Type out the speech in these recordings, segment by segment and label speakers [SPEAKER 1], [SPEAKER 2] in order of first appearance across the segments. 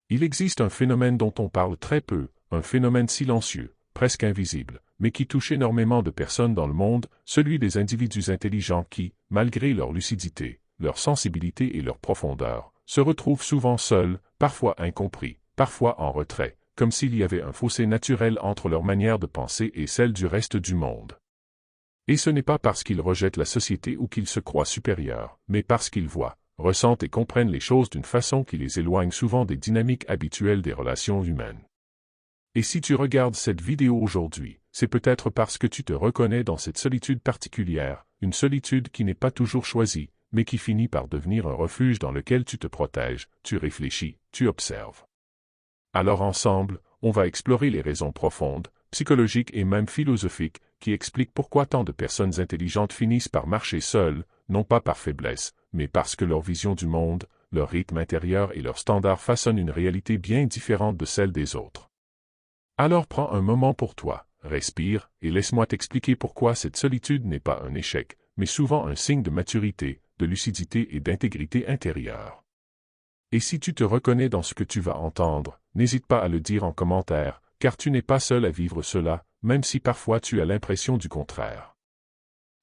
[SPEAKER 1] Il existe un phénomène dont on parle très peu, un phénomène silencieux, presque invisible, mais qui touche énormément de personnes dans le monde, celui des individus intelligents qui, malgré leur lucidité, leur sensibilité et leur profondeur, se retrouvent souvent seuls, parfois incompris, parfois en retrait, comme s'il y avait un fossé naturel entre leur manière de penser et celle du reste du monde. Et ce n'est pas parce qu'ils rejettent la société ou qu'ils se croient supérieurs, mais parce qu'ils voient, ressentent et comprennent les choses d'une façon qui les éloigne souvent des dynamiques habituelles des relations humaines. Et si tu regardes cette vidéo aujourd'hui, c'est peut-être parce que tu te reconnais dans cette solitude particulière, une solitude qui n'est pas toujours choisie, mais qui finit par devenir un refuge dans lequel tu te protèges, tu réfléchis, tu observes. Alors ensemble, on va explorer les raisons profondes, psychologiques et même philosophiques, qui expliquent pourquoi tant de personnes intelligentes finissent par marcher seules, non pas par faiblesse, mais parce que leur vision du monde, leur rythme intérieur et leurs standards façonnent une réalité bien différente de celle des autres. Alors prends un moment pour toi, respire, et laisse-moi t'expliquer pourquoi cette solitude n'est pas un échec, mais souvent un signe de maturité, de lucidité et d'intégrité intérieure. Et si tu te reconnais dans ce que tu vas entendre, n'hésite pas à le dire en commentaire, car tu n'es pas seul à vivre cela, même si parfois tu as l'impression du contraire.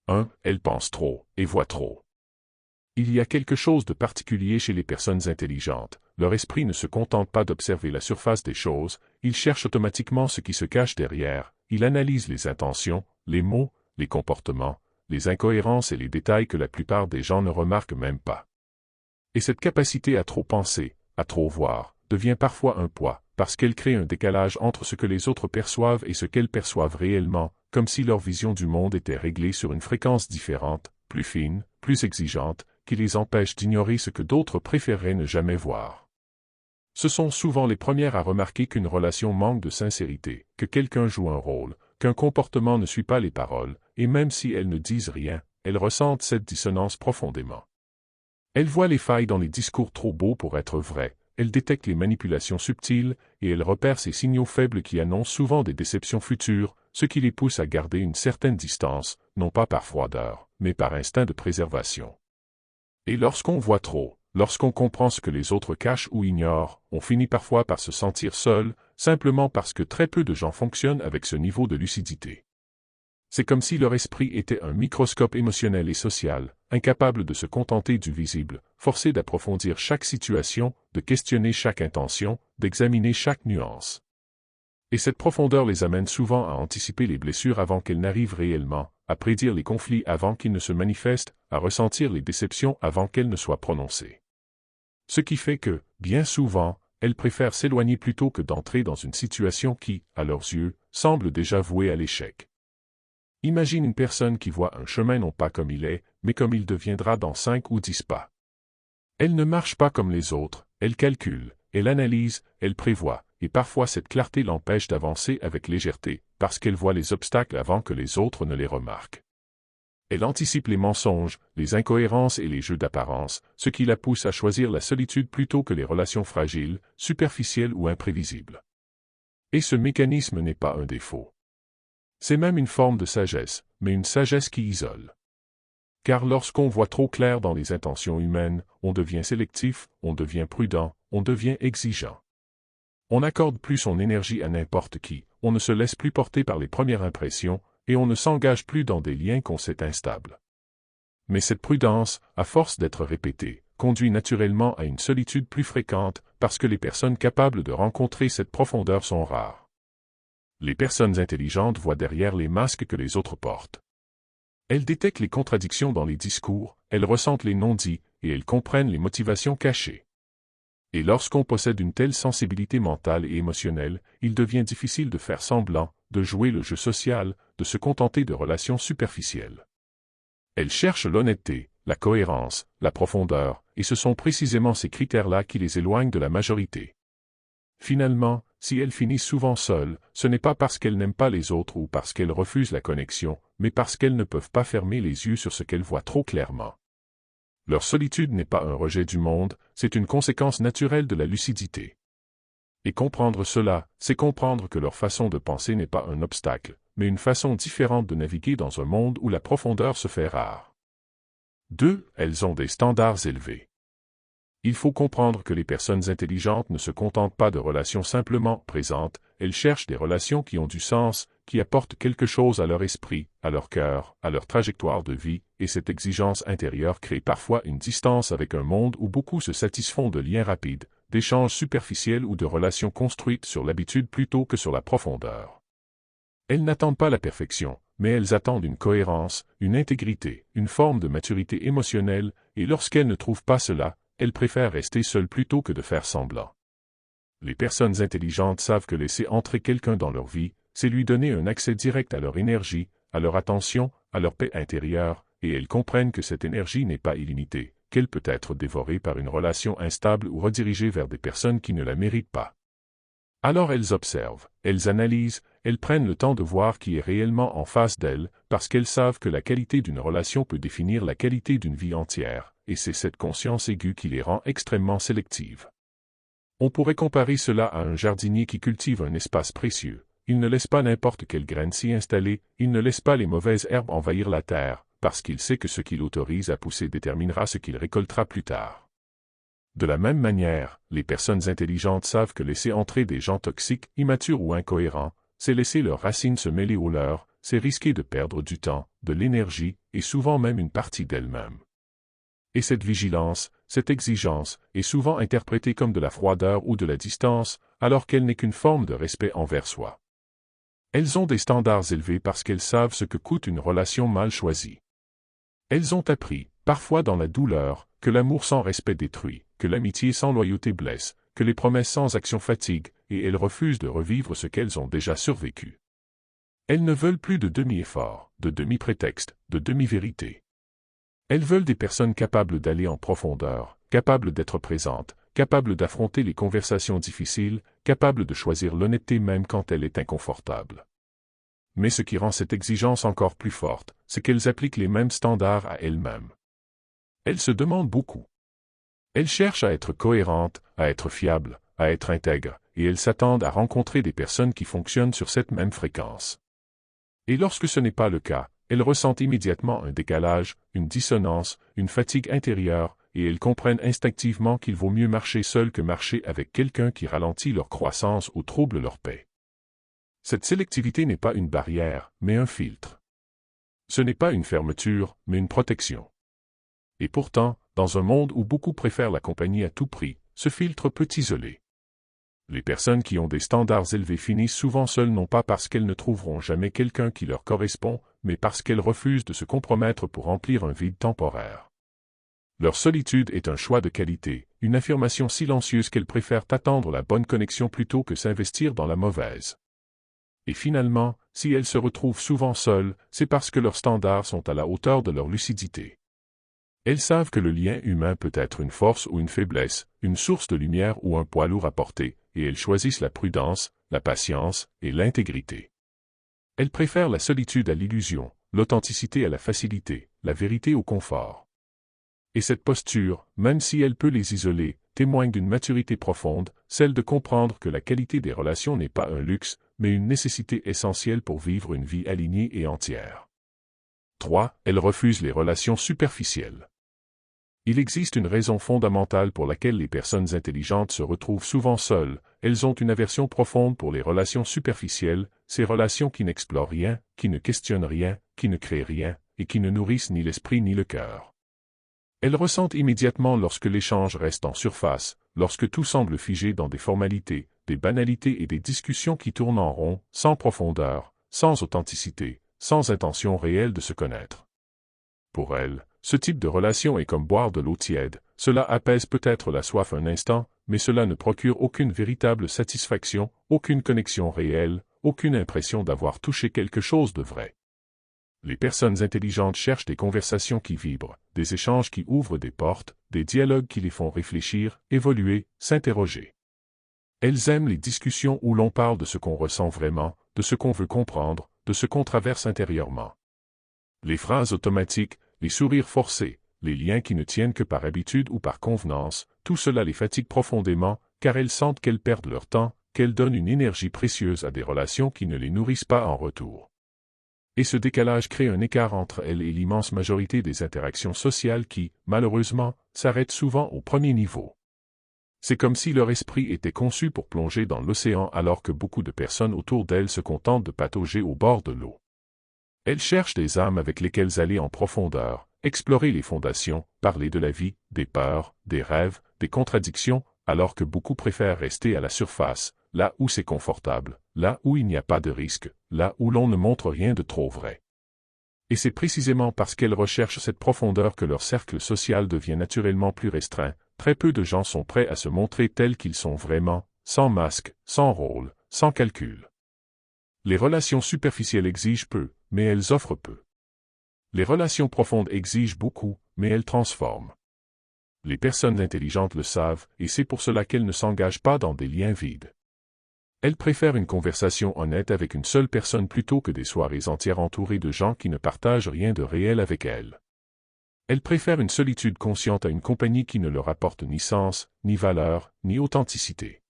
[SPEAKER 1] 1. Elles pensent trop, et voient trop. Il y a quelque chose de particulier chez les personnes intelligentes. Leur esprit ne se contente pas d'observer la surface des choses, il cherche automatiquement ce qui se cache derrière, il analyse les intentions, les mots, les comportements, les incohérences et les détails que la plupart des gens ne remarquent même pas. Et cette capacité à trop penser, à trop voir, devient parfois un poids, parce qu'elle crée un décalage entre ce que les autres perçoivent et ce qu'elles perçoivent réellement, comme si leur vision du monde était réglée sur une fréquence différente, plus fine, plus exigeante, qui les empêche d'ignorer ce que d'autres préféreraient ne jamais voir. Ce sont souvent les premières à remarquer qu'une relation manque de sincérité, que quelqu'un joue un rôle, qu'un comportement ne suit pas les paroles, et même si elles ne disent rien, elles ressentent cette dissonance profondément. Elles voient les failles dans les discours trop beaux pour être vrais, elles détectent les manipulations subtiles, et elles repèrent ces signaux faibles qui annoncent souvent des déceptions futures, ce qui les pousse à garder une certaine distance, non pas par froideur, mais par instinct de préservation. Et lorsqu'on voit trop, lorsqu'on comprend ce que les autres cachent ou ignorent, on finit parfois par se sentir seul, simplement parce que très peu de gens fonctionnent avec ce niveau de lucidité. C'est comme si leur esprit était un microscope émotionnel et social, incapable de se contenter du visible, forcé d'approfondir chaque situation, de questionner chaque intention, d'examiner chaque nuance. Et cette profondeur les amène souvent à anticiper les blessures avant qu'elles n'arrivent réellement, à prédire les conflits avant qu'ils ne se manifestent, à ressentir les déceptions avant qu'elles ne soient prononcées. Ce qui fait que, bien souvent, elles préfèrent s'éloigner plutôt que d'entrer dans une situation qui, à leurs yeux, semble déjà vouée à l'échec. Imagine une personne qui voit un chemin non pas comme il est, mais comme il deviendra dans 5 ou 10 pas. Elle ne marche pas comme les autres, elle calcule, elle analyse, elle prévoit, et parfois cette clarté l'empêche d'avancer avec légèreté, parce qu'elle voit les obstacles avant que les autres ne les remarquent. Elle anticipe les mensonges, les incohérences et les jeux d'apparence, ce qui la pousse à choisir la solitude plutôt que les relations fragiles, superficielles ou imprévisibles. Et ce mécanisme n'est pas un défaut. C'est même une forme de sagesse, mais une sagesse qui isole. Car lorsqu'on voit trop clair dans les intentions humaines, on devient sélectif, on devient prudent, on devient exigeant. On n'accorde plus son énergie à n'importe qui, on ne se laisse plus porter par les premières impressions, et on ne s'engage plus dans des liens qu'on sait instables. Mais cette prudence, à force d'être répétée, conduit naturellement à une solitude plus fréquente, parce que les personnes capables de rencontrer cette profondeur sont rares. Les personnes intelligentes voient derrière les masques que les autres portent. Elles détectent les contradictions dans les discours, elles ressentent les non-dits, et elles comprennent les motivations cachées. Et lorsqu'on possède une telle sensibilité mentale et émotionnelle, il devient difficile de faire semblant, de jouer le jeu social, de se contenter de relations superficielles. Elles cherchent l'honnêteté, la cohérence, la profondeur, et ce sont précisément ces critères-là qui les éloignent de la majorité. Finalement, si elles finissent souvent seules, ce n'est pas parce qu'elles n'aiment pas les autres ou parce qu'elles refusent la connexion, mais parce qu'elles ne peuvent pas fermer les yeux sur ce qu'elles voient trop clairement. Leur solitude n'est pas un rejet du monde, c'est une conséquence naturelle de la lucidité. Et comprendre cela, c'est comprendre que leur façon de penser n'est pas un obstacle, mais une façon différente de naviguer dans un monde où la profondeur se fait rare. 2. Elles ont des standards élevés. Il faut comprendre que les personnes intelligentes ne se contentent pas de relations simplement présentes, elles cherchent des relations qui ont du sens, qui apportent quelque chose à leur esprit, à leur cœur, à leur trajectoire de vie, et cette exigence intérieure crée parfois une distance avec un monde où beaucoup se satisfont de liens rapides, d'échanges superficiels ou de relations construites sur l'habitude plutôt que sur la profondeur. Elles n'attendent pas la perfection, mais elles attendent une cohérence, une intégrité, une forme de maturité émotionnelle, et lorsqu'elles ne trouvent pas cela, elles préfèrent rester seules plutôt que de faire semblant. Les personnes intelligentes savent que laisser entrer quelqu'un dans leur vie, c'est lui donner un accès direct à leur énergie, à leur attention, à leur paix intérieure, et elles comprennent que cette énergie n'est pas illimitée, qu'elle peut être dévorée par une relation instable ou redirigée vers des personnes qui ne la méritent pas. Alors elles observent, elles analysent, elles prennent le temps de voir qui est réellement en face d'elles, parce qu'elles savent que la qualité d'une relation peut définir la qualité d'une vie entière, et c'est cette conscience aiguë qui les rend extrêmement sélectives. On pourrait comparer cela à un jardinier qui cultive un espace précieux. Il ne laisse pas n'importe quelle graine s'y installer, il ne laisse pas les mauvaises herbes envahir la terre, parce qu'il sait que ce qu'il autorise à pousser déterminera ce qu'il récoltera plus tard. De la même manière, les personnes intelligentes savent que laisser entrer des gens toxiques, immatures ou incohérents, c'est laisser leurs racines se mêler aux leurs, c'est risquer de perdre du temps, de l'énergie, et souvent même une partie d'elles-mêmes. Et cette vigilance, cette exigence, est souvent interprétée comme de la froideur ou de la distance, alors qu'elle n'est qu'une forme de respect envers soi. Elles ont des standards élevés parce qu'elles savent ce que coûte une relation mal choisie. Elles ont appris, parfois dans la douleur, que l'amour sans respect détruit, que l'amitié sans loyauté blesse, que les promesses sans action fatiguent, et elles refusent de revivre ce qu'elles ont déjà survécu. Elles ne veulent plus de demi-efforts, de demi-prétextes, de demi-vérités. Elles veulent des personnes capables d'aller en profondeur, capables d'être présentes, capables d'affronter les conversations difficiles, capables de choisir l'honnêteté même quand elle est inconfortable. Mais ce qui rend cette exigence encore plus forte, c'est qu'elles appliquent les mêmes standards à elles-mêmes. Elles se demandent beaucoup. Elles cherchent à être cohérentes, à être fiables, à être intègres, et elles s'attendent à rencontrer des personnes qui fonctionnent sur cette même fréquence. Et lorsque ce n'est pas le cas, elles ressentent immédiatement un décalage, une dissonance, une fatigue intérieure, et elles comprennent instinctivement qu'il vaut mieux marcher seul que marcher avec quelqu'un qui ralentit leur croissance ou trouble leur paix. Cette sélectivité n'est pas une barrière, mais un filtre. Ce n'est pas une fermeture, mais une protection. Et pourtant, dans un monde où beaucoup préfèrent la compagnie à tout prix, ce filtre peut isoler. Les personnes qui ont des standards élevés finissent souvent seules non pas parce qu'elles ne trouveront jamais quelqu'un qui leur correspond, mais parce qu'elles refusent de se compromettre pour remplir un vide temporaire. Leur solitude est un choix de qualité, une affirmation silencieuse qu'elles préfèrent attendre la bonne connexion plutôt que s'investir dans la mauvaise. Et finalement, si elles se retrouvent souvent seules, c'est parce que leurs standards sont à la hauteur de leur lucidité. Elles savent que le lien humain peut être une force ou une faiblesse, une source de lumière ou un poids lourd à porter, et elles choisissent la prudence, la patience et l'intégrité. Elles préfèrent la solitude à l'illusion, l'authenticité à la facilité, la vérité au confort. Et cette posture, même si elle peut les isoler, témoigne d'une maturité profonde, celle de comprendre que la qualité des relations n'est pas un luxe, mais une nécessité essentielle pour vivre une vie alignée et entière. 3. Elles refusent les relations superficielles. Il existe une raison fondamentale pour laquelle les personnes intelligentes se retrouvent souvent seules. Elles ont une aversion profonde pour les relations superficielles, ces relations qui n'explorent rien, qui ne questionnent rien, qui ne créent rien, et qui ne nourrissent ni l'esprit ni le cœur. Elles ressentent immédiatement lorsque l'échange reste en surface, lorsque tout semble figé dans des formalités, des banalités et des discussions qui tournent en rond, sans profondeur, sans authenticité, sans intention réelle de se connaître. Pour elles, ce type de relation est comme boire de l'eau tiède, cela apaise peut-être la soif un instant, mais cela ne procure aucune véritable satisfaction, aucune connexion réelle, aucune impression d'avoir touché quelque chose de vrai. Les personnes intelligentes cherchent des conversations qui vibrent, des échanges qui ouvrent des portes, des dialogues qui les font réfléchir, évoluer, s'interroger. Elles aiment les discussions où l'on parle de ce qu'on ressent vraiment, de ce qu'on veut comprendre, de ce qu'on traverse intérieurement. Les phrases automatiques, les sourires forcés, les liens qui ne tiennent que par habitude ou par convenance, tout cela les fatigue profondément, car elles sentent qu'elles perdent leur temps, qu'elles donnent une énergie précieuse à des relations qui ne les nourrissent pas en retour. Et ce décalage crée un écart entre elles et l'immense majorité des interactions sociales qui, malheureusement, s'arrêtent souvent au premier niveau. C'est comme si leur esprit était conçu pour plonger dans l'océan alors que beaucoup de personnes autour d'elles se contentent de patauger au bord de l'eau. Elles cherchent des âmes avec lesquelles aller en profondeur, explorer les fondations, parler de la vie, des peurs, des rêves, des contradictions, alors que beaucoup préfèrent rester à la surface, là où c'est confortable, là où il n'y a pas de risque, là où l'on ne montre rien de trop vrai. Et c'est précisément parce qu'elles recherchent cette profondeur que leur cercle social devient naturellement plus restreint. Très peu de gens sont prêts à se montrer tels qu'ils sont vraiment, sans masque, sans rôle, sans calcul. Les relations superficielles exigent peu, mais elles offrent peu. Les relations profondes exigent beaucoup, mais elles transforment. Les personnes intelligentes le savent, et c'est pour cela qu'elles ne s'engagent pas dans des liens vides. Elles préfèrent une conversation honnête avec une seule personne plutôt que des soirées entières entourées de gens qui ne partagent rien de réel avec elles. Elles préfèrent une solitude consciente à une compagnie qui ne leur apporte ni sens, ni valeur, ni authenticité.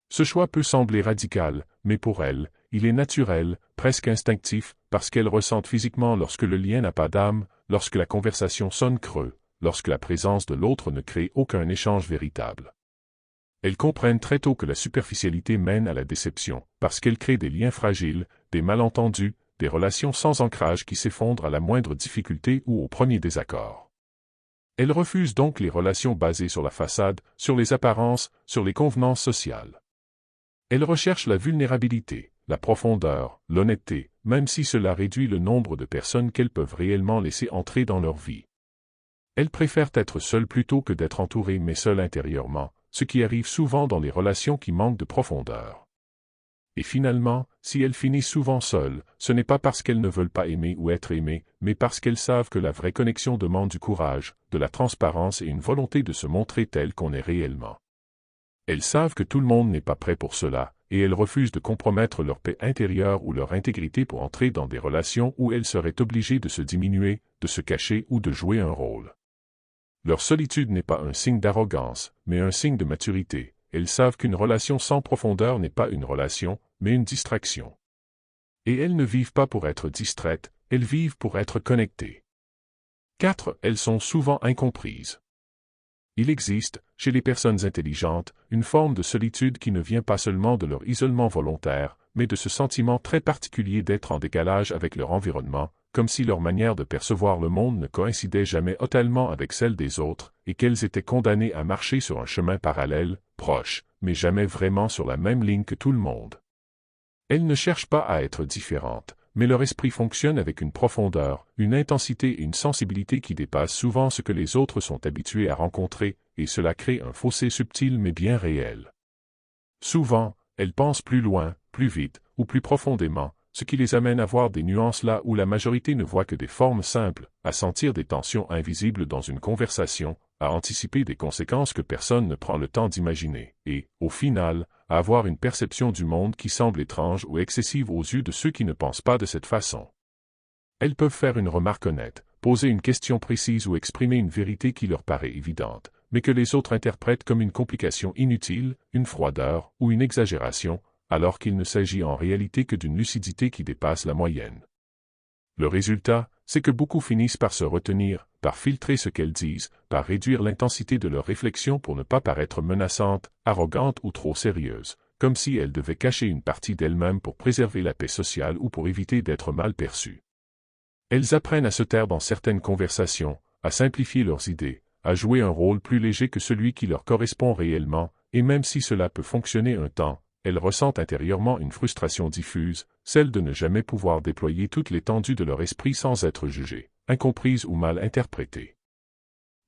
[SPEAKER 1] Ce choix peut sembler radical, mais pour elles, il est naturel, presque instinctif, parce qu'elles ressentent physiquement lorsque le lien n'a pas d'âme, lorsque la conversation sonne creux, lorsque la présence de l'autre ne crée aucun échange véritable. Elles comprennent très tôt que la superficialité mène à la déception, parce qu'elle crée des liens fragiles, des malentendus, des relations sans ancrage qui s'effondrent à la moindre difficulté ou au premier désaccord. Elles refusent donc les relations basées sur la façade, sur les apparences, sur les convenances sociales. Elles recherchent la vulnérabilité, la profondeur, l'honnêteté, même si cela réduit le nombre de personnes qu'elles peuvent réellement laisser entrer dans leur vie. Elles préfèrent être seules plutôt que d'être entourées mais seules intérieurement, ce qui arrive souvent dans les relations qui manquent de profondeur. Et finalement, si elles finissent souvent seules, ce n'est pas parce qu'elles ne veulent pas aimer ou être aimées, mais parce qu'elles savent que la vraie connexion demande du courage, de la transparence et une volonté de se montrer telle qu'on est réellement. Elles savent que tout le monde n'est pas prêt pour cela, et elles refusent de compromettre leur paix intérieure ou leur intégrité pour entrer dans des relations où elles seraient obligées de se diminuer, de se cacher ou de jouer un rôle. Leur solitude n'est pas un signe d'arrogance, mais un signe de maturité. Elles savent qu'une relation sans profondeur n'est pas une relation, mais une distraction. Et elles ne vivent pas pour être distraites, elles vivent pour être connectées. 4. Elles sont souvent incomprises. Il existe, chez les personnes intelligentes, une forme de solitude qui ne vient pas seulement de leur isolement volontaire, mais de ce sentiment très particulier d'être en décalage avec leur environnement, comme si leur manière de percevoir le monde ne coïncidait jamais totalement avec celle des autres, et qu'elles étaient condamnées à marcher sur un chemin parallèle, proche, mais jamais vraiment sur la même ligne que tout le monde. Elles ne cherchent pas à être différentes, mais leur esprit fonctionne avec une profondeur, une intensité et une sensibilité qui dépassent souvent ce que les autres sont habitués à rencontrer, et cela crée un fossé subtil mais bien réel. Souvent, elles pensent plus loin, plus vite, ou plus profondément, ce qui les amène à voir des nuances là où la majorité ne voit que des formes simples, à sentir des tensions invisibles dans une conversation, à anticiper des conséquences que personne ne prend le temps d'imaginer, et, au final, à avoir une perception du monde qui semble étrange ou excessive aux yeux de ceux qui ne pensent pas de cette façon. Elles peuvent faire une remarque honnête, poser une question précise ou exprimer une vérité qui leur paraît évidente, mais que les autres interprètent comme une complication inutile, une froideur ou une exagération, alors qu'il ne s'agit en réalité que d'une lucidité qui dépasse la moyenne. Le résultat, c'est que beaucoup finissent par se retenir, par filtrer ce qu'elles disent, par réduire l'intensité de leurs réflexions pour ne pas paraître menaçantes, arrogantes ou trop sérieuses, comme si elles devaient cacher une partie d'elles-mêmes pour préserver la paix sociale ou pour éviter d'être mal perçues. Elles apprennent à se taire dans certaines conversations, à simplifier leurs idées, à jouer un rôle plus léger que celui qui leur correspond réellement, et même si cela peut fonctionner un temps, elles ressentent intérieurement une frustration diffuse, celle de ne jamais pouvoir déployer toute l'étendue de leur esprit sans être jugées, incomprises ou mal interprétées.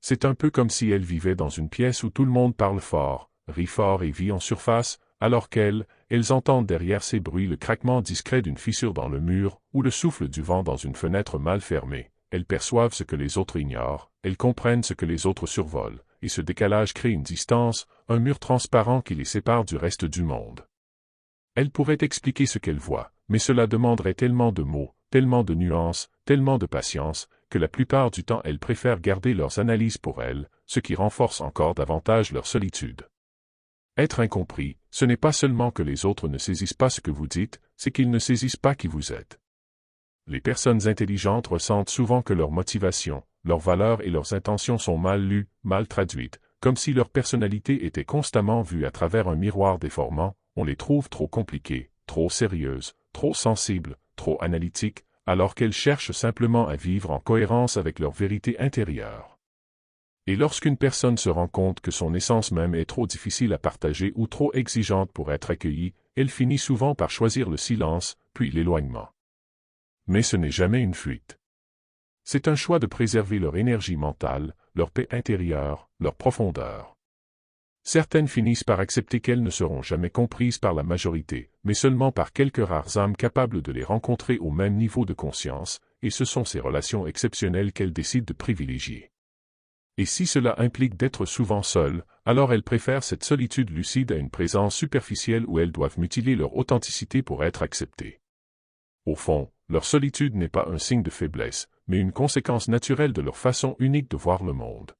[SPEAKER 1] C'est un peu comme si elles vivaient dans une pièce où tout le monde parle fort, rit fort et vit en surface, alors qu'elles entendent derrière ces bruits le craquement discret d'une fissure dans le mur, ou le souffle du vent dans une fenêtre mal fermée. Elles perçoivent ce que les autres ignorent, elles comprennent ce que les autres survolent, et ce décalage crée une distance, un mur transparent qui les sépare du reste du monde. Elles pourraient expliquer ce qu'elles voient, mais cela demanderait tellement de mots, tellement de nuances, tellement de patience, que la plupart du temps elles préfèrent garder leurs analyses pour elles, ce qui renforce encore davantage leur solitude. Être incompris, ce n'est pas seulement que les autres ne saisissent pas ce que vous dites, c'est qu'ils ne saisissent pas qui vous êtes. Les personnes intelligentes ressentent souvent que leurs motivations, leurs valeurs et leurs intentions sont mal lues, mal traduites, comme si leur personnalité était constamment vue à travers un miroir déformant. On les trouve trop compliquées, trop sérieuses, trop sensibles, trop analytiques, alors qu'elles cherchent simplement à vivre en cohérence avec leur vérité intérieure. Et lorsqu'une personne se rend compte que son essence même est trop difficile à partager ou trop exigeante pour être accueillie, elle finit souvent par choisir le silence, puis l'éloignement. Mais ce n'est jamais une fuite. C'est un choix de préserver leur énergie mentale, leur paix intérieure, leur profondeur. Certaines finissent par accepter qu'elles ne seront jamais comprises par la majorité, mais seulement par quelques rares âmes capables de les rencontrer au même niveau de conscience, et ce sont ces relations exceptionnelles qu'elles décident de privilégier. Et si cela implique d'être souvent seules, alors elles préfèrent cette solitude lucide à une présence superficielle où elles doivent mutiler leur authenticité pour être acceptées. Au fond, leur solitude n'est pas un signe de faiblesse, mais une conséquence naturelle de leur façon unique de voir le monde.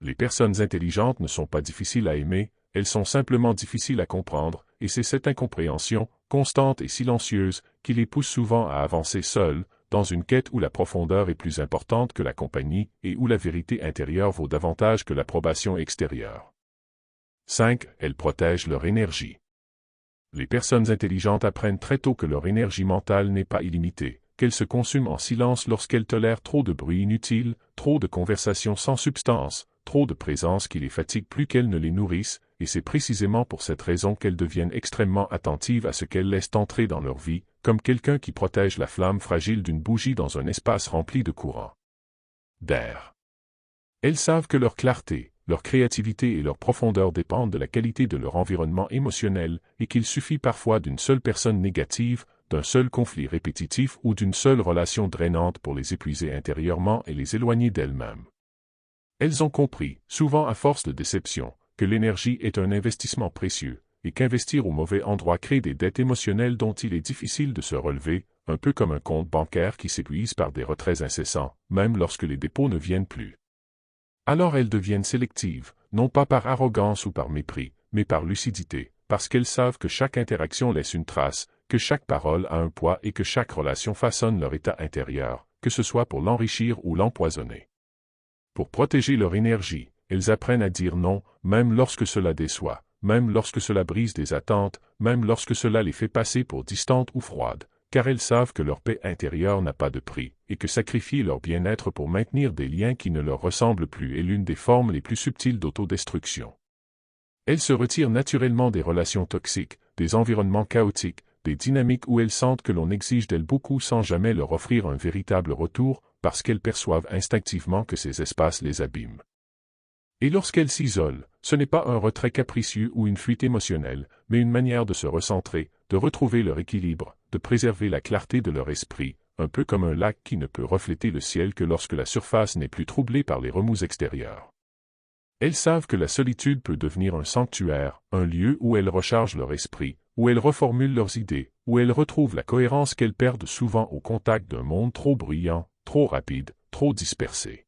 [SPEAKER 1] Les personnes intelligentes ne sont pas difficiles à aimer, elles sont simplement difficiles à comprendre, et c'est cette incompréhension, constante et silencieuse, qui les pousse souvent à avancer seules, dans une quête où la profondeur est plus importante que la compagnie et où la vérité intérieure vaut davantage que l'approbation extérieure. 5. Elles protègent leur énergie. Les personnes intelligentes apprennent très tôt que leur énergie mentale n'est pas illimitée, qu'elle se consume en silence lorsqu'elles tolèrent trop de bruit inutile, trop de conversations sans substance, trop de présence qui les fatigue plus qu'elles ne les nourrissent, et c'est précisément pour cette raison qu'elles deviennent extrêmement attentives à ce qu'elles laissent entrer dans leur vie, comme quelqu'un qui protège la flamme fragile d'une bougie dans un espace rempli de courant d'air. Elles savent que leur clarté, leur créativité et leur profondeur dépendent de la qualité de leur environnement émotionnel, et qu'il suffit parfois d'une seule personne négative, d'un seul conflit répétitif ou d'une seule relation drainante pour les épuiser intérieurement et les éloigner d'elles-mêmes. Elles ont compris, souvent à force de déception, que l'énergie est un investissement précieux, et qu'investir au mauvais endroit crée des dettes émotionnelles dont il est difficile de se relever, un peu comme un compte bancaire qui s'épuise par des retraits incessants, même lorsque les dépôts ne viennent plus. Alors elles deviennent sélectives, non pas par arrogance ou par mépris, mais par lucidité, parce qu'elles savent que chaque interaction laisse une trace, que chaque parole a un poids et que chaque relation façonne leur état intérieur, que ce soit pour l'enrichir ou l'empoisonner. Pour protéger leur énergie, elles apprennent à dire non, même lorsque cela déçoit, même lorsque cela brise des attentes, même lorsque cela les fait passer pour distantes ou froides, car elles savent que leur paix intérieure n'a pas de prix, et que sacrifier leur bien-être pour maintenir des liens qui ne leur ressemblent plus est l'une des formes les plus subtiles d'autodestruction. Elles se retirent naturellement des relations toxiques, des environnements chaotiques, des dynamiques où elles sentent que l'on exige d'elles beaucoup sans jamais leur offrir un véritable retour, parce qu'elles perçoivent instinctivement que ces espaces les abîment. Et lorsqu'elles s'isolent, ce n'est pas un retrait capricieux ou une fuite émotionnelle, mais une manière de se recentrer, de retrouver leur équilibre, de préserver la clarté de leur esprit, un peu comme un lac qui ne peut refléter le ciel que lorsque la surface n'est plus troublée par les remous extérieurs. Elles savent que la solitude peut devenir un sanctuaire, un lieu où elles rechargent leur esprit, où elles reformulent leurs idées, où elles retrouvent la cohérence qu'elles perdent souvent au contact d'un monde trop bruyant, trop rapide, trop dispersé.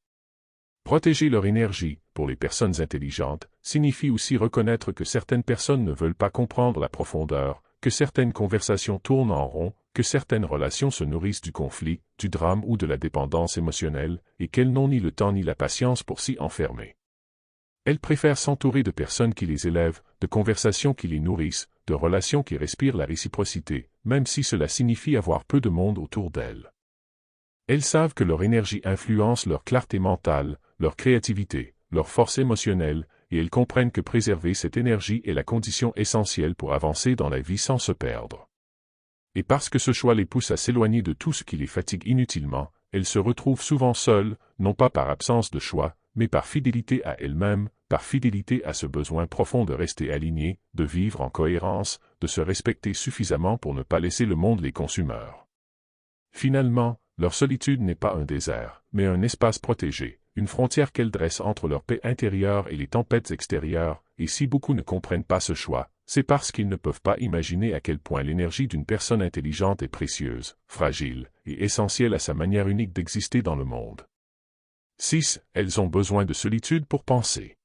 [SPEAKER 1] Protéger leur énergie, pour les personnes intelligentes, signifie aussi reconnaître que certaines personnes ne veulent pas comprendre la profondeur, que certaines conversations tournent en rond, que certaines relations se nourrissent du conflit, du drame ou de la dépendance émotionnelle, et qu'elles n'ont ni le temps ni la patience pour s'y enfermer. Elles préfèrent s'entourer de personnes qui les élèvent, de conversations qui les nourrissent, de relations qui respirent la réciprocité, même si cela signifie avoir peu de monde autour d'elles. Elles savent que leur énergie influence leur clarté mentale, leur créativité, leur force émotionnelle, et elles comprennent que préserver cette énergie est la condition essentielle pour avancer dans la vie sans se perdre. Et parce que ce choix les pousse à s'éloigner de tout ce qui les fatigue inutilement, elles se retrouvent souvent seules, non pas par absence de choix, mais par fidélité à elles-mêmes, par fidélité à ce besoin profond de rester alignées, de vivre en cohérence, de se respecter suffisamment pour ne pas laisser le monde les consumeurs. Finalement, leur solitude n'est pas un désert, mais un espace protégé, une frontière qu'elles dressent entre leur paix intérieure et les tempêtes extérieures, et si beaucoup ne comprennent pas ce choix, c'est parce qu'ils ne peuvent pas imaginer à quel point l'énergie d'une personne intelligente est précieuse, fragile, et essentielle à sa manière unique d'exister dans le monde. 6. Elles ont besoin de solitude pour penser.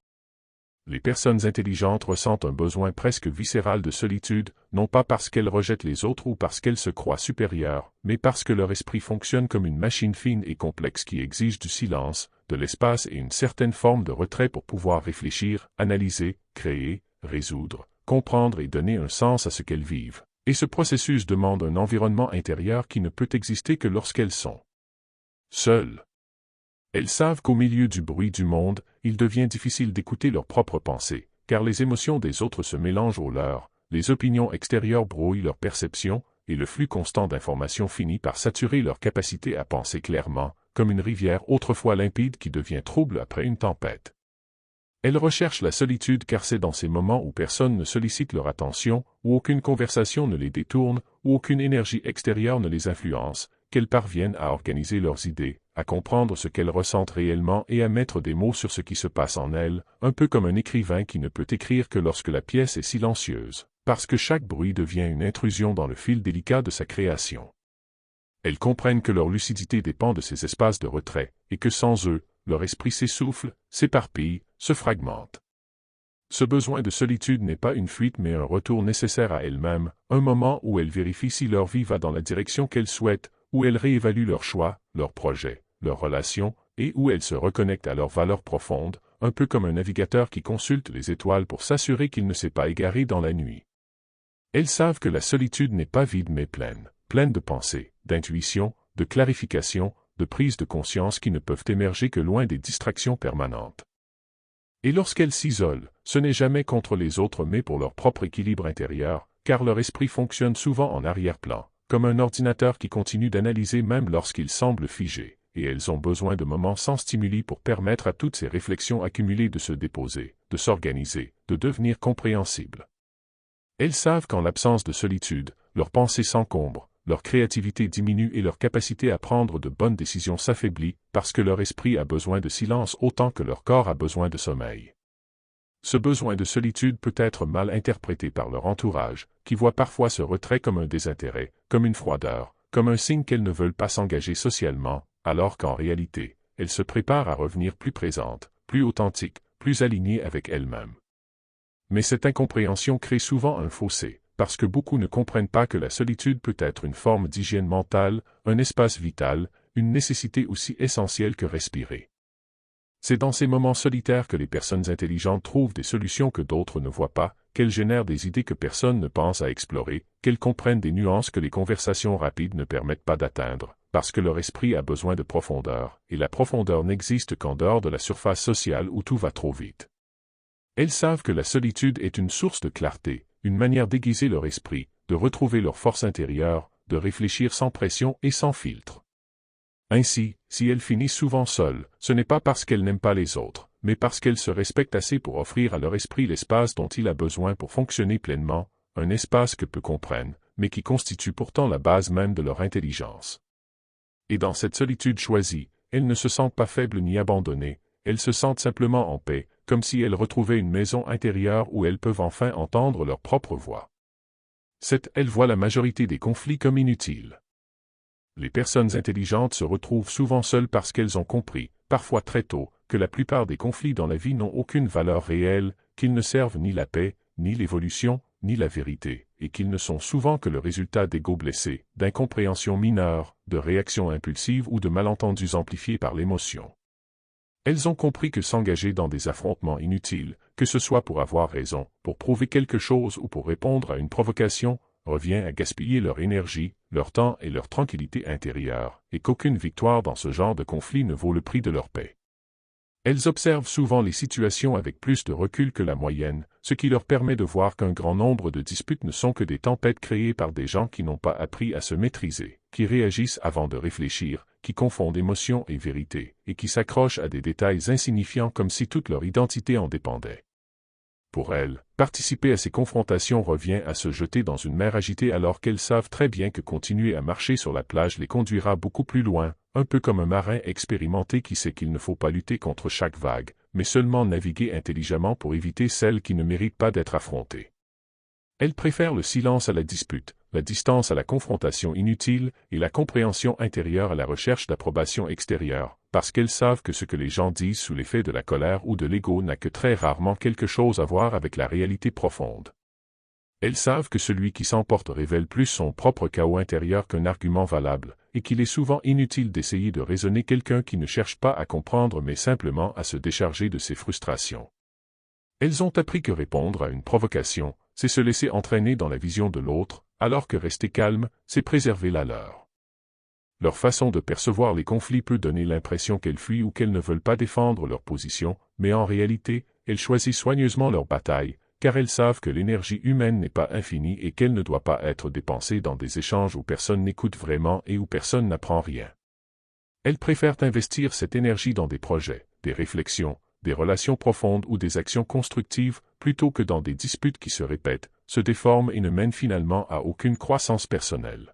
[SPEAKER 1] Les personnes intelligentes ressentent un besoin presque viscéral de solitude, non pas parce qu'elles rejettent les autres ou parce qu'elles se croient supérieures, mais parce que leur esprit fonctionne comme une machine fine et complexe qui exige du silence, de l'espace et une certaine forme de retrait pour pouvoir réfléchir, analyser, créer, résoudre, comprendre et donner un sens à ce qu'elles vivent. Et ce processus demande un environnement intérieur qui ne peut exister que lorsqu'elles sont seules. Elles savent qu'au milieu du bruit du monde, il devient difficile d'écouter leurs propres pensées, car les émotions des autres se mélangent aux leurs, les opinions extérieures brouillent leur perception, et le flux constant d'informations finit par saturer leur capacité à penser clairement, comme une rivière autrefois limpide qui devient trouble après une tempête. Elles recherchent la solitude car c'est dans ces moments où personne ne sollicite leur attention, où aucune conversation ne les détourne, où aucune énergie extérieure ne les influence, qu'elles parviennent à organiser leurs idées, à comprendre ce qu'elles ressentent réellement et à mettre des mots sur ce qui se passe en elles, un peu comme un écrivain qui ne peut écrire que lorsque la pièce est silencieuse, parce que chaque bruit devient une intrusion dans le fil délicat de sa création. Elles comprennent que leur lucidité dépend de ces espaces de retrait, et que sans eux, leur esprit s'essouffle, s'éparpille, se fragmente. Ce besoin de solitude n'est pas une fuite mais un retour nécessaire à elles-mêmes, un moment où elles vérifient si leur vie va dans la direction qu'elles souhaitent, où elles réévaluent leurs choix, leurs projets, leurs relations, et où elles se reconnectent à leurs valeurs profondes, un peu comme un navigateur qui consulte les étoiles pour s'assurer qu'il ne s'est pas égaré dans la nuit. Elles savent que la solitude n'est pas vide mais pleine, pleine de pensées, d'intuition, de clarification, de prise de conscience qui ne peuvent émerger que loin des distractions permanentes. Et lorsqu'elles s'isolent, ce n'est jamais contre les autres mais pour leur propre équilibre intérieur, car leur esprit fonctionne souvent en arrière-plan, comme un ordinateur qui continue d'analyser même lorsqu'il semble figé, et elles ont besoin de moments sans stimuli pour permettre à toutes ces réflexions accumulées de se déposer, de s'organiser, de devenir compréhensibles. Elles savent qu'en l'absence de solitude, leurs pensées s'encombrent, leur créativité diminue et leur capacité à prendre de bonnes décisions s'affaiblit parce que leur esprit a besoin de silence autant que leur corps a besoin de sommeil. Ce besoin de solitude peut être mal interprété par leur entourage, qui voit parfois ce retrait comme un désintérêt, comme une froideur, comme un signe qu'elles ne veulent pas s'engager socialement, alors qu'en réalité, elles se préparent à revenir plus présentes, plus authentiques, plus alignées avec elles-mêmes. Mais cette incompréhension crée souvent un fossé, parce que beaucoup ne comprennent pas que la solitude peut être une forme d'hygiène mentale, un espace vital, une nécessité aussi essentielle que respirer. C'est dans ces moments solitaires que les personnes intelligentes trouvent des solutions que d'autres ne voient pas, qu'elles génèrent des idées que personne ne pense à explorer, qu'elles comprennent des nuances que les conversations rapides ne permettent pas d'atteindre, parce que leur esprit a besoin de profondeur, et la profondeur n'existe qu'en dehors de la surface sociale où tout va trop vite. Elles savent que la solitude est une source de clarté, une manière d'aiguiser leur esprit, de retrouver leur force intérieure, de réfléchir sans pression et sans filtre. Ainsi, si elles finissent souvent seules, ce n'est pas parce qu'elles n'aiment pas les autres, mais parce qu'elles se respectent assez pour offrir à leur esprit l'espace dont il a besoin pour fonctionner pleinement, un espace que peu comprennent, mais qui constitue pourtant la base même de leur intelligence. Et dans cette solitude choisie, elles ne se sentent pas faibles ni abandonnées, elles se sentent simplement en paix, comme si elles retrouvaient une maison intérieure où elles peuvent enfin entendre leur propre voix. Elles voient la majorité des conflits comme inutiles. Les personnes intelligentes se retrouvent souvent seules parce qu'elles ont compris, parfois très tôt, que la plupart des conflits dans la vie n'ont aucune valeur réelle, qu'ils ne servent ni la paix, ni l'évolution, ni la vérité, et qu'ils ne sont souvent que le résultat d'égos blessés, d'incompréhensions mineures, de réactions impulsives ou de malentendus amplifiés par l'émotion. Elles ont compris que s'engager dans des affrontements inutiles, que ce soit pour avoir raison, pour prouver quelque chose ou pour répondre à une provocation, revient à gaspiller leur énergie, leur temps et leur tranquillité intérieure, et qu'aucune victoire dans ce genre de conflit ne vaut le prix de leur paix. Elles observent souvent les situations avec plus de recul que la moyenne, ce qui leur permet de voir qu'un grand nombre de disputes ne sont que des tempêtes créées par des gens qui n'ont pas appris à se maîtriser, qui réagissent avant de réfléchir, qui confondent émotion et vérité, et qui s'accrochent à des détails insignifiants comme si toute leur identité en dépendait. Pour elles, participer à ces confrontations revient à se jeter dans une mer agitée alors qu'elles savent très bien que continuer à marcher sur la plage les conduira beaucoup plus loin, un peu comme un marin expérimenté qui sait qu'il ne faut pas lutter contre chaque vague, mais seulement naviguer intelligemment pour éviter celles qui ne méritent pas d'être affrontées. Elles préfèrent le silence à la dispute, la distance à la confrontation inutile et la compréhension intérieure à la recherche d'approbation extérieure, parce qu'elles savent que ce que les gens disent sous l'effet de la colère ou de l'ego n'a que très rarement quelque chose à voir avec la réalité profonde. Elles savent que celui qui s'emporte révèle plus son propre chaos intérieur qu'un argument valable, et qu'il est souvent inutile d'essayer de raisonner quelqu'un qui ne cherche pas à comprendre mais simplement à se décharger de ses frustrations. Elles ont appris que répondre à une provocation, c'est se laisser entraîner dans la vision de l'autre, alors que rester calme, c'est préserver la leur. Leur façon de percevoir les conflits peut donner l'impression qu'elles fuient ou qu'elles ne veulent pas défendre leur position, mais en réalité, elles choisissent soigneusement leur bataille, car elles savent que l'énergie humaine n'est pas infinie et qu'elle ne doit pas être dépensée dans des échanges où personne n'écoute vraiment et où personne n'apprend rien. Elles préfèrent investir cette énergie dans des projets, des réflexions, des relations profondes ou des actions constructives, plutôt que dans des disputes qui se répètent, se déforment et ne mènent finalement à aucune croissance personnelle.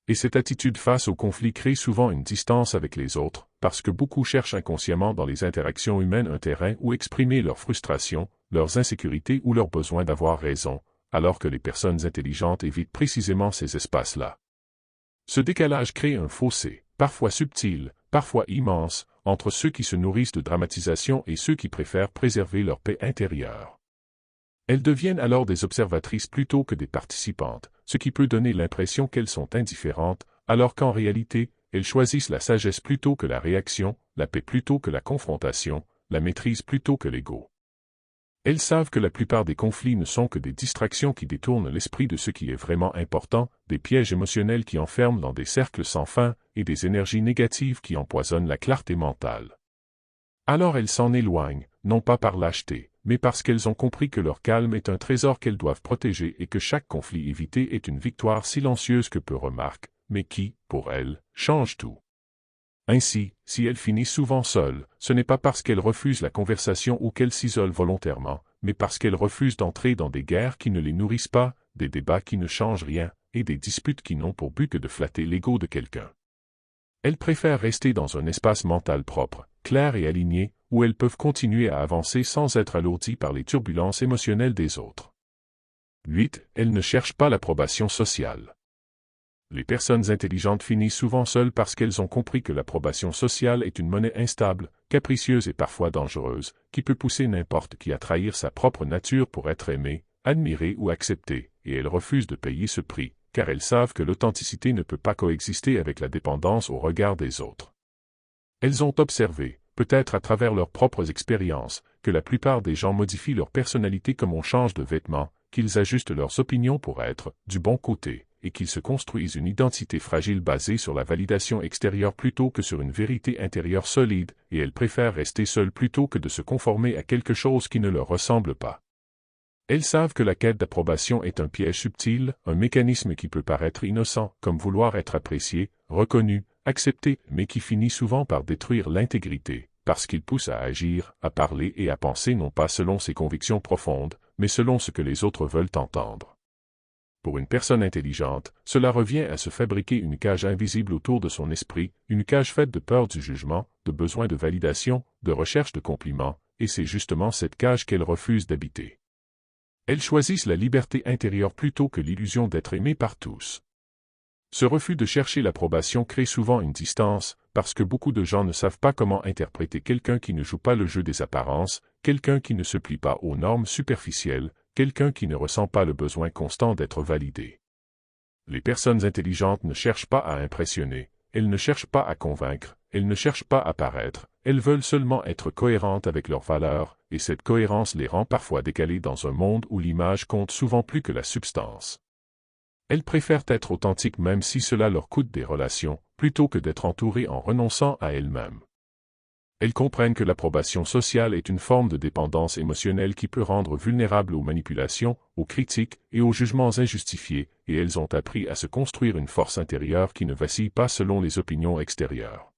[SPEAKER 1] Et cette attitude face au conflit crée souvent une distance avec les autres, parce que beaucoup cherchent inconsciemment dans les interactions humaines un terrain où exprimer leurs frustrations, leurs insécurités ou leur besoin d'avoir raison, alors que les personnes intelligentes évitent précisément ces espaces-là. Ce décalage crée un fossé, parfois subtil, parfois immense, entre ceux qui se nourrissent de dramatisation et ceux qui préfèrent préserver leur paix intérieure. Elles deviennent alors des observatrices plutôt que des participantes, ce qui peut donner l'impression qu'elles sont indifférentes, alors qu'en réalité, elles choisissent la sagesse plutôt que la réaction, la paix plutôt que la confrontation, la maîtrise plutôt que l'ego. Elles savent que la plupart des conflits ne sont que des distractions qui détournent l'esprit de ce qui est vraiment important, des pièges émotionnels qui enferment dans des cercles sans fin, et des énergies négatives qui empoisonnent la clarté mentale. Alors elles s'en éloignent, non pas par lâcheté, mais parce qu'elles ont compris que leur calme est un trésor qu'elles doivent protéger et que chaque conflit évité est une victoire silencieuse que peu remarquent, mais qui, pour elles, change tout. Ainsi, si elles finissent souvent seules, ce n'est pas parce qu'elles refusent la conversation ou qu'elles s'isolent volontairement, mais parce qu'elles refusent d'entrer dans des guerres qui ne les nourrissent pas, des débats qui ne changent rien, et des disputes qui n'ont pour but que de flatter l'ego de quelqu'un. Elles préfèrent rester dans un espace mental propre, clair et aligné, où elles peuvent continuer à avancer sans être alourdies par les turbulences émotionnelles des autres. 8. Elles ne cherchent pas l'approbation sociale. Les personnes intelligentes finissent souvent seules parce qu'elles ont compris que l'approbation sociale est une monnaie instable, capricieuse et parfois dangereuse, qui peut pousser n'importe qui à trahir sa propre nature pour être aimé, admiré ou accepté, et elles refusent de payer ce prix, car elles savent que l'authenticité ne peut pas coexister avec la dépendance au regard des autres. Elles ont observé, peut-être à travers leurs propres expériences, que la plupart des gens modifient leur personnalité comme on change de vêtements, qu'ils ajustent leurs opinions pour être du bon côté, et qu'ils se construisent une identité fragile basée sur la validation extérieure plutôt que sur une vérité intérieure solide, et elles préfèrent rester seules plutôt que de se conformer à quelque chose qui ne leur ressemble pas. Elles savent que la quête d'approbation est un piège subtil, un mécanisme qui peut paraître innocent, comme vouloir être apprécié, reconnu, accepté, mais qui finit souvent par détruire l'intégrité, parce qu'il pousse à agir, à parler et à penser non pas selon ses convictions profondes, mais selon ce que les autres veulent entendre. Pour une personne intelligente, cela revient à se fabriquer une cage invisible autour de son esprit, une cage faite de peur du jugement, de besoin de validation, de recherche de compliments, et c'est justement cette cage qu'elle refuse d'habiter. Elles choisissent la liberté intérieure plutôt que l'illusion d'être aimées par tous. Ce refus de chercher l'approbation crée souvent une distance, parce que beaucoup de gens ne savent pas comment interpréter quelqu'un qui ne joue pas le jeu des apparences, quelqu'un qui ne se plie pas aux normes superficielles, quelqu'un qui ne ressent pas le besoin constant d'être validé. Les personnes intelligentes ne cherchent pas à impressionner, elles ne cherchent pas à convaincre, elles ne cherchent pas à paraître, elles veulent seulement être cohérentes avec leurs valeurs, et cette cohérence les rend parfois décalées dans un monde où l'image compte souvent plus que la substance. Elles préfèrent être authentiques même si cela leur coûte des relations, plutôt que d'être entourées en renonçant à elles-mêmes. Elles comprennent que l'approbation sociale est une forme de dépendance émotionnelle qui peut rendre vulnérables aux manipulations, aux critiques et aux jugements injustifiés, et elles ont appris à se construire une force intérieure qui ne vacille pas selon les opinions extérieures.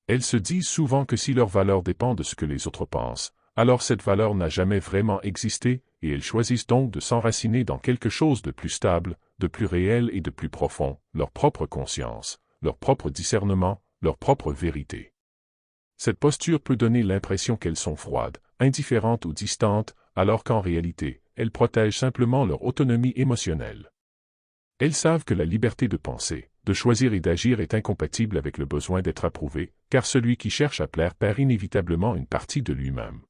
[SPEAKER 1] Elles se disent souvent que si leur valeur dépend de ce que les autres pensent, alors cette valeur n'a jamais vraiment existé, et elles choisissent donc de s'enraciner dans quelque chose de plus stable, de plus réel et de plus profond, leur propre conscience, leur propre discernement, leur propre vérité. Cette posture peut donner l'impression qu'elles sont froides, indifférentes ou distantes, alors qu'en réalité, elles protègent simplement leur autonomie émotionnelle. Elles savent que la liberté de penser, de choisir et d'agir est incompatible avec le besoin d'être approuvé, car celui qui cherche à plaire perd inévitablement une partie de lui-même.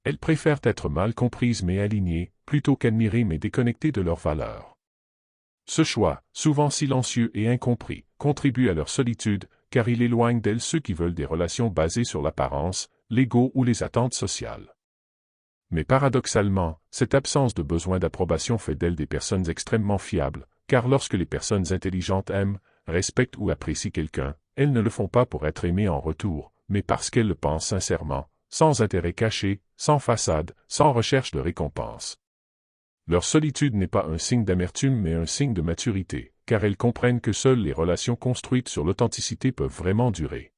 [SPEAKER 1] Elles préfèrent être mal comprises mais alignées, plutôt qu'admirées mais déconnectées de leurs valeurs. Ce choix, souvent silencieux et incompris, contribue à leur solitude, car il éloigne d'elles ceux qui veulent des relations basées sur l'apparence, l'ego ou les attentes sociales. Mais paradoxalement, cette absence de besoin d'approbation fait d'elles des personnes extrêmement fiables, car lorsque les personnes intelligentes aiment, respectent ou apprécient quelqu'un, elles ne le font pas pour être aimées en retour, mais parce qu'elles le pensent sincèrement, sans intérêt caché, sans façade, sans recherche de récompense. Leur solitude n'est pas un signe d'amertume mais un signe de maturité, car elles comprennent que seules les relations construites sur l'authenticité peuvent vraiment durer.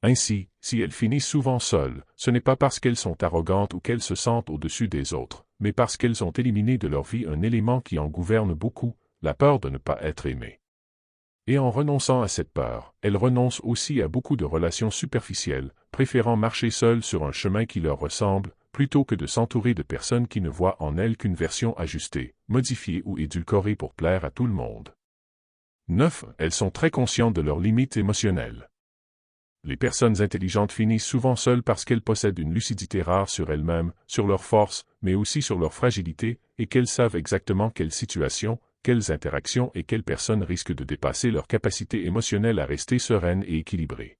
[SPEAKER 1] Ainsi, si elles finissent souvent seules, ce n'est pas parce qu'elles sont arrogantes ou qu'elles se sentent au-dessus des autres, mais parce qu'elles ont éliminé de leur vie un élément qui en gouverne beaucoup, la peur de ne pas être aimées. Et en renonçant à cette peur, elles renoncent aussi à beaucoup de relations superficielles, préférant marcher seules sur un chemin qui leur ressemble, plutôt que de s'entourer de personnes qui ne voient en elles qu'une version ajustée, modifiée ou édulcorée pour plaire à tout le monde. 9. Elles sont très conscientes de leurs limites émotionnelles. Les personnes intelligentes finissent souvent seules parce qu'elles possèdent une lucidité rare sur elles-mêmes, sur leurs forces, mais aussi sur leurs fragilités, et qu'elles savent exactement quelles situations, quelles interactions et quelles personnes risquent de dépasser leur capacité émotionnelle à rester sereines et équilibrées.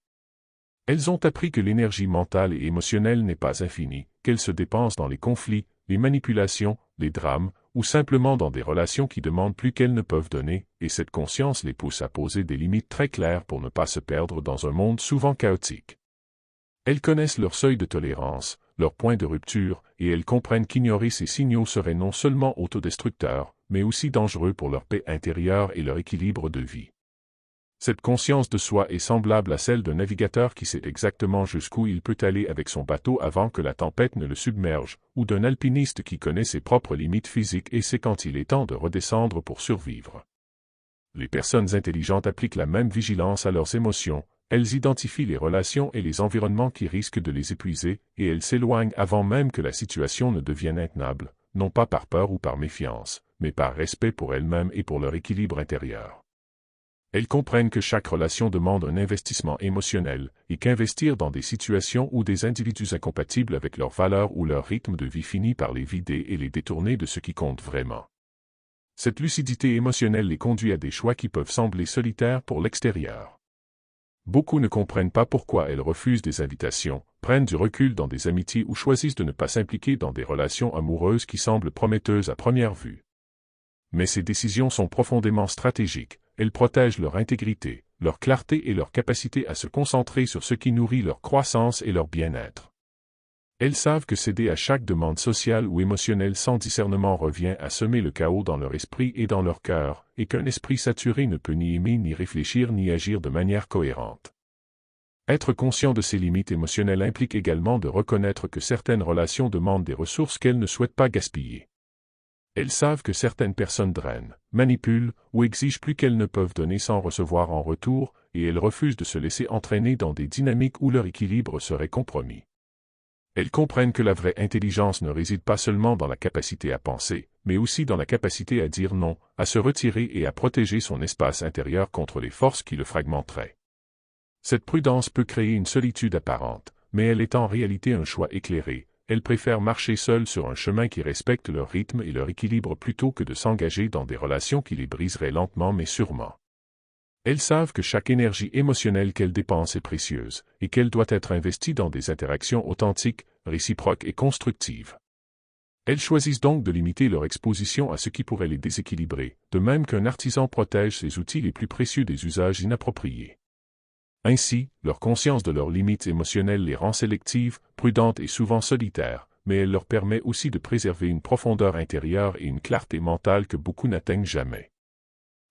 [SPEAKER 1] Elles ont appris que l'énergie mentale et émotionnelle n'est pas infinie, qu'elle se dépense dans les conflits, les manipulations, les drames, ou simplement dans des relations qui demandent plus qu'elles ne peuvent donner, et cette conscience les pousse à poser des limites très claires pour ne pas se perdre dans un monde souvent chaotique. Elles connaissent leur seuil de tolérance, leur point de rupture, et elles comprennent qu'ignorer ces signaux serait non seulement autodestructeur, mais aussi dangereux pour leur paix intérieure et leur équilibre de vie. Cette conscience de soi est semblable à celle d'un navigateur qui sait exactement jusqu'où il peut aller avec son bateau avant que la tempête ne le submerge, ou d'un alpiniste qui connaît ses propres limites physiques et sait quand il est temps de redescendre pour survivre. Les personnes intelligentes appliquent la même vigilance à leurs émotions, elles identifient les relations et les environnements qui risquent de les épuiser, et elles s'éloignent avant même que la situation ne devienne intenable, non pas par peur ou par méfiance, mais par respect pour elles-mêmes et pour leur équilibre intérieur. Elles comprennent que chaque relation demande un investissement émotionnel, et qu'investir dans des situations ou des individus incompatibles avec leurs valeurs ou leur rythme de vie finit par les vider et les détourner de ce qui compte vraiment. Cette lucidité émotionnelle les conduit à des choix qui peuvent sembler solitaires pour l'extérieur. Beaucoup ne comprennent pas pourquoi elles refusent des invitations, prennent du recul dans des amitiés ou choisissent de ne pas s'impliquer dans des relations amoureuses qui semblent prometteuses à première vue. Mais ces décisions sont profondément stratégiques, elles protègent leur intégrité, leur clarté et leur capacité à se concentrer sur ce qui nourrit leur croissance et leur bien-être. Elles savent que céder à chaque demande sociale ou émotionnelle sans discernement revient à semer le chaos dans leur esprit et dans leur cœur, et qu'un esprit saturé ne peut ni aimer ni réfléchir ni agir de manière cohérente. Être conscient de ces limites émotionnelles implique également de reconnaître que certaines relations demandent des ressources qu'elles ne souhaitent pas gaspiller. Elles savent que certaines personnes drainent, manipulent ou exigent plus qu'elles ne peuvent donner sans recevoir en retour, et elles refusent de se laisser entraîner dans des dynamiques où leur équilibre serait compromis. Elles comprennent que la vraie intelligence ne réside pas seulement dans la capacité à penser, mais aussi dans la capacité à dire non, à se retirer et à protéger son espace intérieur contre les forces qui le fragmenteraient. Cette prudence peut créer une solitude apparente, mais elle est en réalité un choix éclairé. Elles préfèrent marcher seules sur un chemin qui respecte leur rythme et leur équilibre plutôt que de s'engager dans des relations qui les briseraient lentement mais sûrement. Elles savent que chaque énergie émotionnelle qu'elles dépensent est précieuse, et qu'elle doit être investie dans des interactions authentiques, réciproques et constructives. Elles choisissent donc de limiter leur exposition à ce qui pourrait les déséquilibrer, de même qu'un artisan protège ses outils les plus précieux des usages inappropriés. Ainsi, leur conscience de leurs limites émotionnelles les rend sélectives, prudentes et souvent solitaires, mais elle leur permet aussi de préserver une profondeur intérieure et une clarté mentale que beaucoup n'atteignent jamais.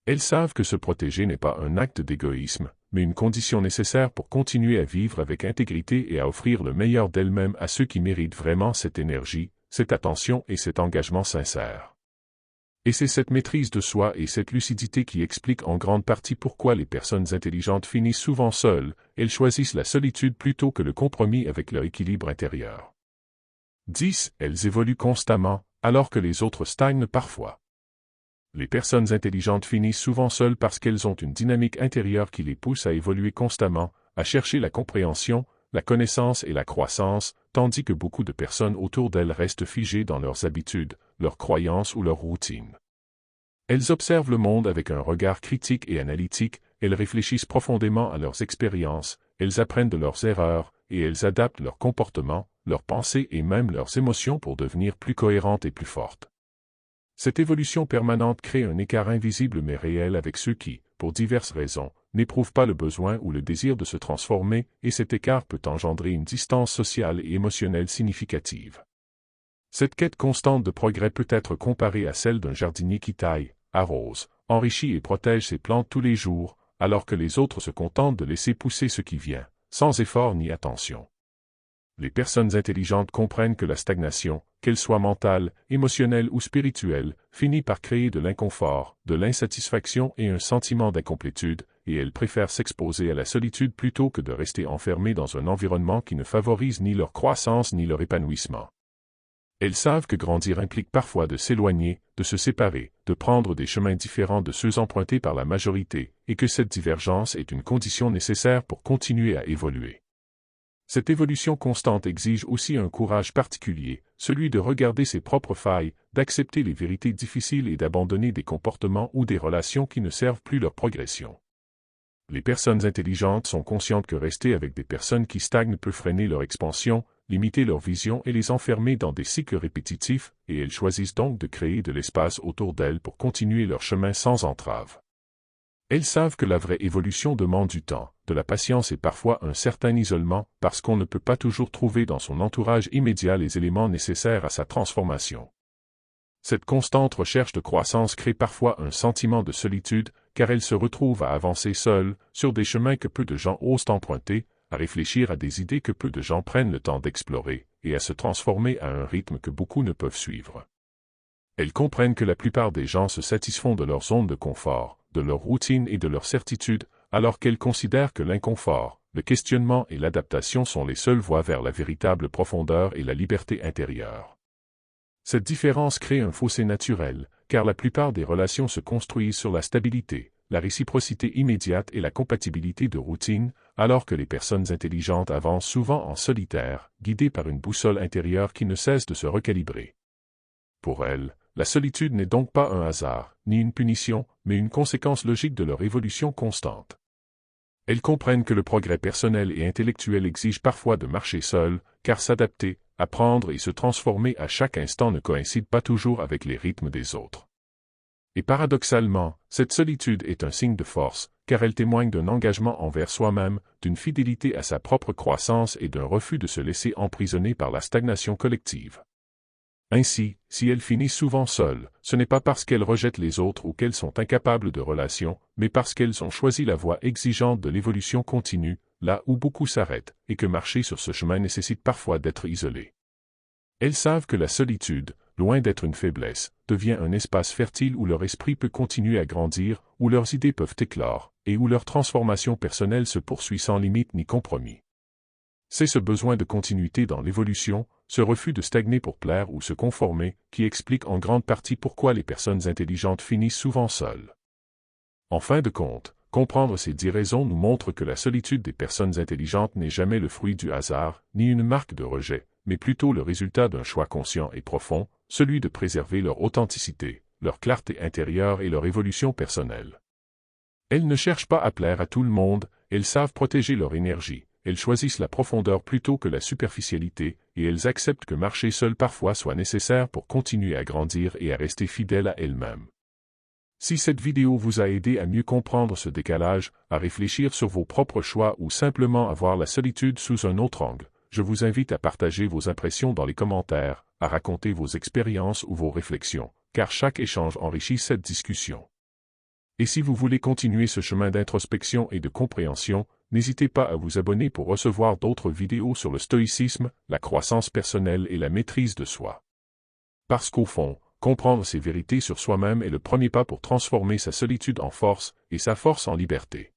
[SPEAKER 1] Elles savent que se protéger n'est pas un acte d'égoïsme, mais une condition nécessaire pour continuer à vivre avec intégrité et à offrir le meilleur d'elles-mêmes à ceux qui méritent vraiment cette énergie, cette attention et cet engagement sincère. Et c'est cette maîtrise de soi et cette lucidité qui expliquent en grande partie pourquoi les personnes intelligentes finissent souvent seules, elles choisissent la solitude plutôt que le compromis avec leur équilibre intérieur. 10. Elles évoluent constamment, alors que les autres stagnent parfois. Les personnes intelligentes finissent souvent seules parce qu'elles ont une dynamique intérieure qui les pousse à évoluer constamment, à chercher la compréhension, la connaissance et la croissance, tandis que beaucoup de personnes autour d'elles restent figées dans leurs habitudes, leurs croyances ou leurs routines. Elles observent le monde avec un regard critique et analytique, elles réfléchissent profondément à leurs expériences, elles apprennent de leurs erreurs, et elles adaptent leur comportement, leurs pensées et même leurs émotions pour devenir plus cohérentes et plus fortes. Cette évolution permanente crée un écart invisible mais réel avec ceux qui, pour diverses raisons, n'éprouvent pas le besoin ou le désir de se transformer, et cet écart peut engendrer une distance sociale et émotionnelle significative. Cette quête constante de progrès peut être comparée à celle d'un jardinier qui taille, arrose, enrichit et protège ses plantes tous les jours, alors que les autres se contentent de laisser pousser ce qui vient, sans effort ni attention. Les personnes intelligentes comprennent que la stagnation, qu'elle soit mentale, émotionnelle ou spirituelle, finit par créer de l'inconfort, de l'insatisfaction et un sentiment d'incomplétude, et elles préfèrent s'exposer à la solitude plutôt que de rester enfermées dans un environnement qui ne favorise ni leur croissance ni leur épanouissement. Elles savent que grandir implique parfois de s'éloigner, de se séparer, de prendre des chemins différents de ceux empruntés par la majorité, et que cette divergence est une condition nécessaire pour continuer à évoluer. Cette évolution constante exige aussi un courage particulier, celui de regarder ses propres failles, d'accepter les vérités difficiles et d'abandonner des comportements ou des relations qui ne servent plus leur progression. Les personnes intelligentes sont conscientes que rester avec des personnes qui stagnent peut freiner leur expansion, limiter leur vision et les enfermer dans des cycles répétitifs, et elles choisissent donc de créer de l'espace autour d'elles pour continuer leur chemin sans entrave. Elles savent que la vraie évolution demande du temps, de la patience et parfois un certain isolement, parce qu'on ne peut pas toujours trouver dans son entourage immédiat les éléments nécessaires à sa transformation. Cette constante recherche de croissance crée parfois un sentiment de solitude, car elles se retrouvent à avancer seules, sur des chemins que peu de gens osent emprunter, à réfléchir à des idées que peu de gens prennent le temps d'explorer, et à se transformer à un rythme que beaucoup ne peuvent suivre. Elles comprennent que la plupart des gens se satisfont de leur zone de confort, de leur routine et de leur certitude, alors qu'elles considèrent que l'inconfort, le questionnement et l'adaptation sont les seules voies vers la véritable profondeur et la liberté intérieure. Cette différence crée un fossé naturel, car la plupart des relations se construisent sur la stabilité, la réciprocité immédiate et la compatibilité de routine, alors que les personnes intelligentes avancent souvent en solitaire, guidées par une boussole intérieure qui ne cesse de se recalibrer. Pour elles, la solitude n'est donc pas un hasard, ni une punition, mais une conséquence logique de leur évolution constante. Elles comprennent que le progrès personnel et intellectuel exige parfois de marcher seul, car s'adapter, apprendre et se transformer à chaque instant ne coïncide pas toujours avec les rythmes des autres. Et paradoxalement, cette solitude est un signe de force, car elle témoigne d'un engagement envers soi-même, d'une fidélité à sa propre croissance et d'un refus de se laisser emprisonner par la stagnation collective. Ainsi, si elles finissent souvent seules, ce n'est pas parce qu'elles rejettent les autres ou qu'elles sont incapables de relations, mais parce qu'elles ont choisi la voie exigeante de l'évolution continue, là où beaucoup s'arrêtent, et que marcher sur ce chemin nécessite parfois d'être isolé. Elles savent que la solitude, loin d'être une faiblesse, devient un espace fertile où leur esprit peut continuer à grandir, où leurs idées peuvent éclore, et où leur transformation personnelle se poursuit sans limite ni compromis. C'est ce besoin de continuité dans l'évolution, ce refus de stagner pour plaire ou se conformer, qui explique en grande partie pourquoi les personnes intelligentes finissent souvent seules. En fin de compte, comprendre ces 10 raisons nous montre que la solitude des personnes intelligentes n'est jamais le fruit du hasard, ni une marque de rejet, mais plutôt le résultat d'un choix conscient et profond, celui de préserver leur authenticité, leur clarté intérieure et leur évolution personnelle. Elles ne cherchent pas à plaire à tout le monde, elles savent protéger leur énergie. Elles choisissent la profondeur plutôt que la superficialité, et elles acceptent que marcher seul parfois soit nécessaire pour continuer à grandir et à rester fidèles à elles-mêmes. Si cette vidéo vous a aidé à mieux comprendre ce décalage, à réfléchir sur vos propres choix ou simplement à voir la solitude sous un autre angle, je vous invite à partager vos impressions dans les commentaires, à raconter vos expériences ou vos réflexions, car chaque échange enrichit cette discussion. Et si vous voulez continuer ce chemin d'introspection et de compréhension, n'hésitez pas à vous abonner pour recevoir d'autres vidéos sur le stoïcisme, la croissance personnelle et la maîtrise de soi. Parce qu'au fond, comprendre ces vérités sur soi-même est le premier pas pour transformer sa solitude en force et sa force en liberté.